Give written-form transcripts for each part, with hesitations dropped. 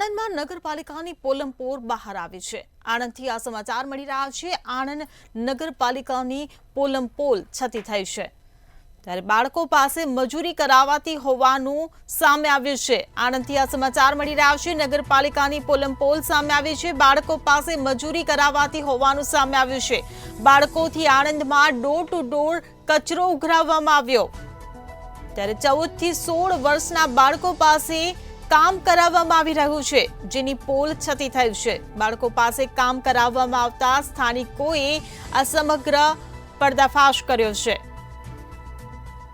આણંદમાં નગરપાલિકાની પોલમપોર બહાર આવી છે। આણંદથી આ સમાચાર મળી રહ્યા છે। આણંદ નગરપાલિકાની પોલમપોલ છતી થઈ છે, ત્યારે બાળકો પાસે મજૂરી કરાવાતી હોવાનું સામે આવ્યું છે। આણંદથી આ સમાચાર મળી રહ્યા છે। નગરપાલિકાની પોલમપોલ સામે આવી છે। બાળકો પાસે મજૂરી કરાવાતી હોવાનું સામે આવ્યું છે। બાળકોથી આણંદમાં ડોર ટુ ડોર કચરો ઉઘરાવવામાં આવ્યો, ત્યારે 14 થી 16 વર્ષના બાળકો પાસે કામ કરાવવામાં આવી રહ્યું છે, જેની પોલ છતી થઈ છે। બાળકો પાસે કામ કરાવવામાં આવતા સ્થાનિકોએ આ સમગ્ર પર્દાફાશ કર્યો છે।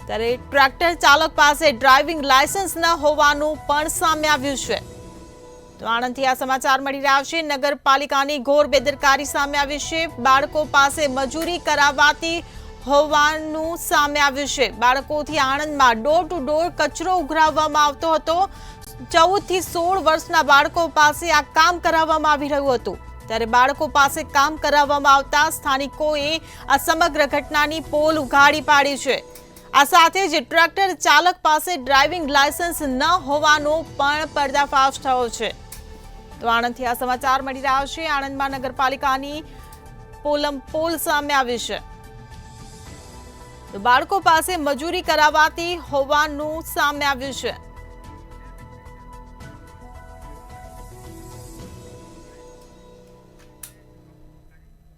ત્યારે ટ્રેક્ટર ચાલક પાસે ડ્રાઇવિંગ લાયસન્સ ન હોવાનું પણ સામે આવ્યું છે। તો આણંદથી આ સમાચાર મળી રહ્યા છે। નગરપાલિકાની ઘોર બેદરકારી સામે આવી છે। બાળકો પાસે મજૂરી કરાવાતી હોવાનું સામે આવ્યું છે। બાળકોથી આણંદમાં ડોર ટુ ડોર કચરો ઉઘરાવવામાં આવતો હતો। 14 થી 16 વર્ષના બાળકો પાસે આ કામ કરાવવામાં આવી રહ્યું હતું, ત્યારે બાળકો પાસે કામ કરાવવામાં આવતા સ્થાનિકોએ આ સમગ્ર ઘટનાની પોલ ઉઘાડી પાડી છે। આ સાથે જ ટ્રેક્ટર ચાલક પાસે ડ્રાઇવિંગ લાયસન્સ ન હોવાનો પણ પર્દાફાશ થયો છે। તો આણંદથી આ સમાચાર મળી રહ્યા છે। આણંદમાં નગરપાલિકાની પોલ સામે આવી છે। તો બાળકો પાસે મજૂરી કરાવાતી હોવાનું સામે આવ્યું છે।